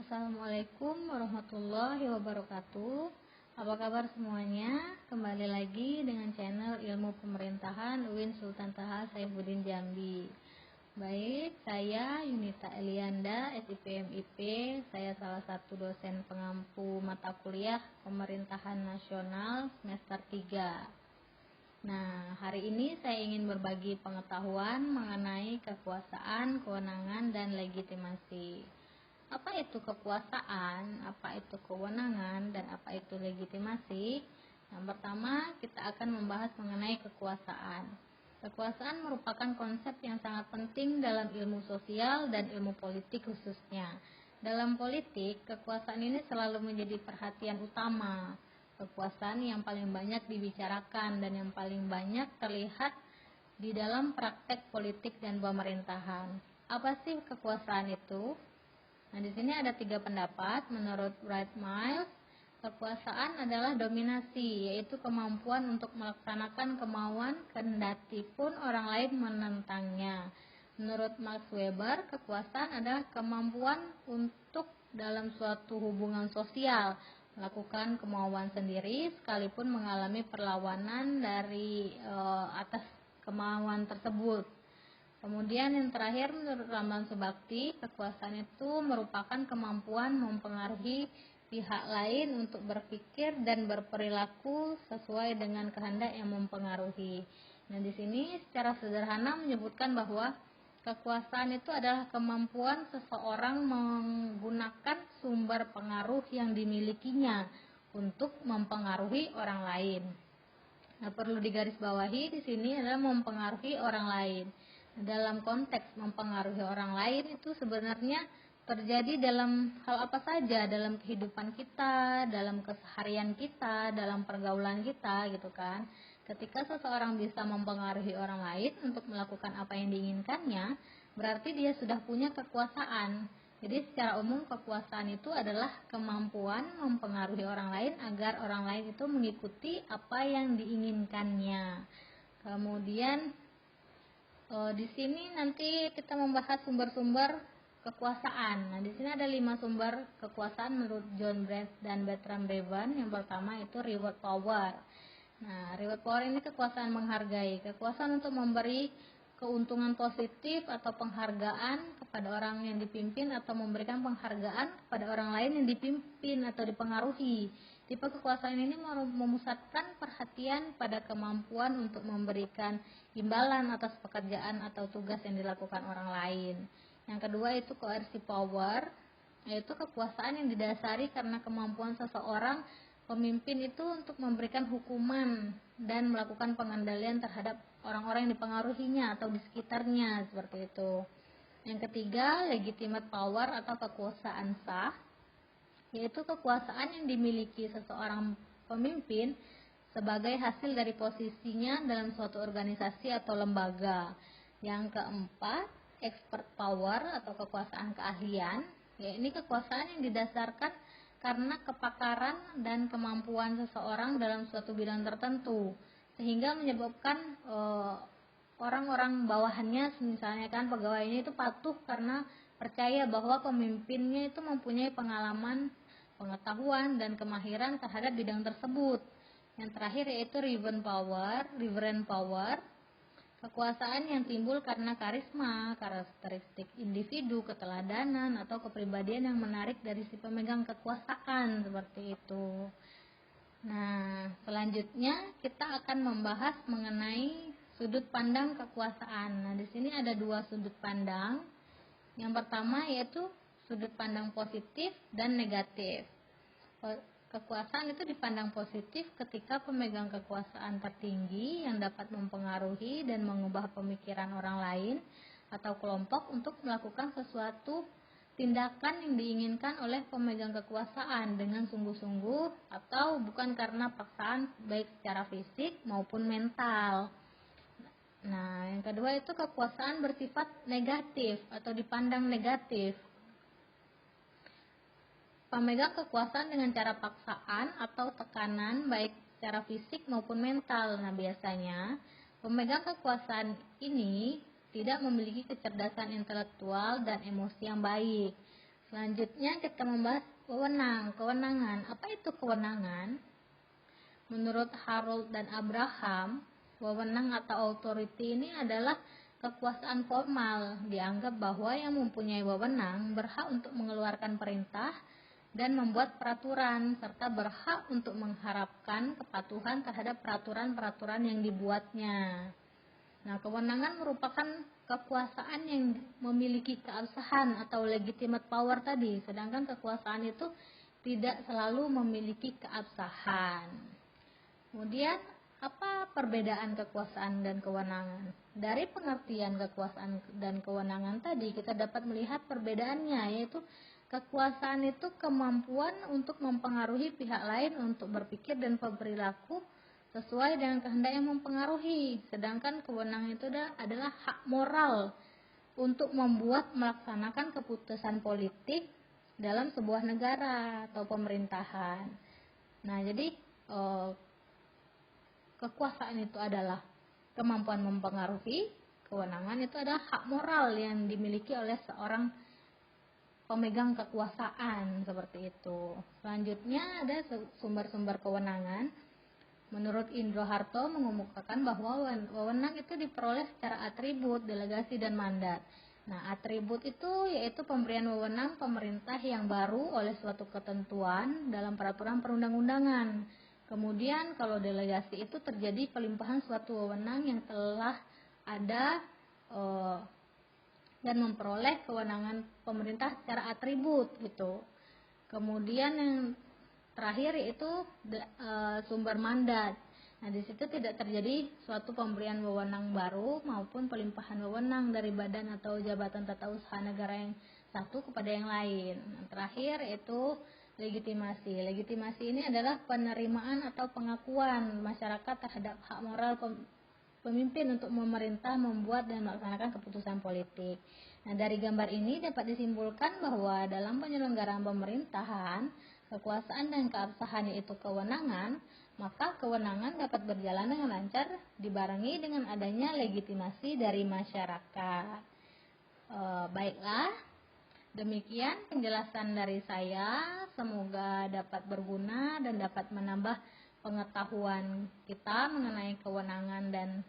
Assalamualaikum warahmatullahi wabarakatuh. Apa kabar semuanya? Kembali lagi dengan channel Ilmu Pemerintahan UIN Sultan Taha Saifuddin Jambi. Baik, saya Yunita Elianda, SIPMIP. Saya salah satu dosen pengampu mata kuliah Pemerintahan Nasional semester 3. Nah, hari ini saya ingin berbagi pengetahuan mengenai kekuasaan, kewenangan, dan legitimasi. Apa itu kekuasaan, apa itu kewenangan, dan apa itu legitimasi? Yang pertama, kita akan membahas mengenai kekuasaan. Kekuasaan merupakan konsep yang sangat penting dalam ilmu sosial dan ilmu politik khususnya. Dalam politik, kekuasaan ini selalu menjadi perhatian utama. Kekuasaan yang paling banyak dibicarakan dan yang paling banyak terlihat di dalam praktek politik dan pemerintahan. Apa sih kekuasaan itu? Nah, di sini ada 3 pendapat. Menurut Wright Miles, kekuasaan adalah dominasi, yaitu kemampuan untuk melaksanakan kemauan kendati pun orang lain menentangnya. Menurut Max Weber, kekuasaan adalah kemampuan untuk dalam suatu hubungan sosial melakukan kemauan sendiri sekalipun mengalami perlawanan dari atas kemauan tersebut. Kemudian yang terakhir, menurut Ramlan Subakti, kekuasaan itu merupakan kemampuan mempengaruhi pihak lain untuk berpikir dan berperilaku sesuai dengan kehendak yang mempengaruhi. Nah, di sini secara sederhana menyebutkan bahwa kekuasaan itu adalah kemampuan seseorang menggunakan sumber pengaruh yang dimilikinya untuk mempengaruhi orang lain. Nah, perlu digarisbawahi di sini adalah mempengaruhi orang lain. Dalam konteks mempengaruhi orang lain itu sebenarnya terjadi dalam hal apa saja, dalam kehidupan kita, dalam keseharian kita, dalam pergaulan kita gitu kan. Ketika seseorang bisa mempengaruhi orang lain untuk melakukan apa yang diinginkannya, berarti dia sudah punya kekuasaan. Jadi secara umum kekuasaan itu adalah kemampuan mempengaruhi orang lain agar orang lain itu mengikuti apa yang diinginkannya. Kemudian di sini nanti kita membahas sumber-sumber kekuasaan. Nah, di sini ada 5 sumber kekuasaan menurut John Brent dan Bertrand Bevan. Yang pertama itu reward power. Nah, reward power ini kekuasaan menghargai, kekuasaan untuk memberi keuntungan positif atau penghargaan kepada orang yang dipimpin atau memberikan penghargaan kepada orang lain yang dipimpin atau dipengaruhi. Tipe kekuasaan ini memusatkan perhatian pada kemampuan untuk memberikan imbalan atas pekerjaan atau tugas yang dilakukan orang lain. Yang kedua itu coercive power, yaitu kekuasaan yang didasari karena kemampuan seseorang pemimpin itu untuk memberikan hukuman dan melakukan pengendalian terhadap orang-orang yang dipengaruhinya atau di sekitarnya, seperti itu. Yang ketiga, legitimate power atau kekuasaan sah, yaitu kekuasaan yang dimiliki seseorang pemimpin sebagai hasil dari posisinya dalam suatu organisasi atau lembaga. Yang keempat, expert power atau kekuasaan keahlian, yaitu kekuasaan yang didasarkan karena kepakaran dan kemampuan seseorang dalam suatu bidang tertentu, sehingga menyebabkan orang-orang bawahannya, misalnya kan pegawainya itu patuh karena percaya bahwa pemimpinnya itu mempunyai pengalaman, pengetahuan, dan kemahiran terhadap bidang tersebut. Yang terakhir yaitu reverend power, kekuasaan yang timbul karena karisma, karakteristik individu, keteladanan, atau kepribadian yang menarik dari si pemegang kekuasaan, seperti itu. Nah, selanjutnya kita akan membahas mengenai sudut pandang kekuasaan. Nah, di sini ada 2 sudut pandang. Yang pertama yaitu sudut pandang positif dan negatif. Kekuasaan itu dipandang positif ketika pemegang kekuasaan tertinggi yang dapat mempengaruhi dan mengubah pemikiran orang lain atau kelompok untuk melakukan sesuatu tindakan yang diinginkan oleh pemegang kekuasaan dengan sungguh-sungguh atau bukan karena paksaan baik secara fisik maupun mental. Nah, yang kedua itu kekuasaan bersifat negatif atau dipandang negatif. Pemegang kekuasaan dengan cara paksaan atau tekanan baik secara fisik maupun mental. Nah, biasanya pemegang kekuasaan ini tidak memiliki kecerdasan intelektual dan emosi yang baik, Selanjutnya kita membahas kewenangan. Apa itu kewenangan? Menurut Harold dan Abraham, wewenang atau authority ini adalah kekuasaan formal. Dianggap bahwa yang mempunyai wewenang berhak untuk mengeluarkan perintah dan membuat peraturan, serta berhak untuk mengharapkan kepatuhan terhadap peraturan-peraturan yang dibuatnya. Nah, kewenangan merupakan kekuasaan yang memiliki keabsahan atau legitimate power tadi, sedangkan kekuasaan itu tidak selalu memiliki keabsahan. Kemudian, apa perbedaan kekuasaan dan kewenangan? Dari pengertian kekuasaan dan kewenangan tadi, kita dapat melihat perbedaannya, yaitu kekuasaan itu kemampuan untuk mempengaruhi pihak lain untuk berpikir dan berperilaku sesuai dengan kehendak yang mempengaruhi. Sedangkan kewenangan itu adalah hak moral untuk melaksanakan keputusan politik dalam sebuah negara atau pemerintahan. Nah, jadi kekuasaan itu adalah kemampuan mempengaruhi, kewenangan itu adalah hak moral yang dimiliki oleh seorang pemegang kekuasaan, seperti itu. Selanjutnya ada sumber-sumber kewenangan. Menurut Indro Harto mengemukakan bahwa wewenang itu diperoleh secara atribut, delegasi, dan mandat. Nah, atribut itu yaitu pemberian wewenang pemerintah yang baru oleh suatu ketentuan dalam peraturan perundang-undangan. Kemudian kalau delegasi itu terjadi pelimpahan suatu wewenang yang telah ada dan memperoleh kewenangan pemerintah secara atribut gitu. Kemudian yang terakhir yaitu sumber mandat. Nah, di situ tidak terjadi suatu pemberian wewenang baru maupun pelimpahan wewenang dari badan atau jabatan tata usaha negara yang satu kepada yang lain. Nah, terakhir yaitu legitimasi. Legitimasi ini adalah penerimaan atau pengakuan masyarakat terhadap hak moral pemimpin untuk memerintah, membuat dan melaksanakan keputusan politik. Nah, dari gambar ini dapat disimpulkan bahwa dalam penyelenggaraan pemerintahan, kekuasaan dan keabsahan yaitu kewenangan, maka kewenangan dapat berjalan dengan lancar dibarengi dengan adanya legitimasi dari masyarakat. Baiklah, demikian penjelasan dari saya. Semoga dapat berguna dan dapat menambah pengetahuan kita mengenai kewenangan dan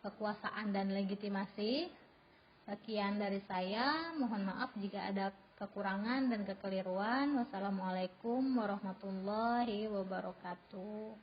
kekuasaan dan legitimasi. Sekian dari saya, mohon maaf jika ada kekurangan dan kekeliruan. Wassalamualaikum warahmatullahi wabarakatuh.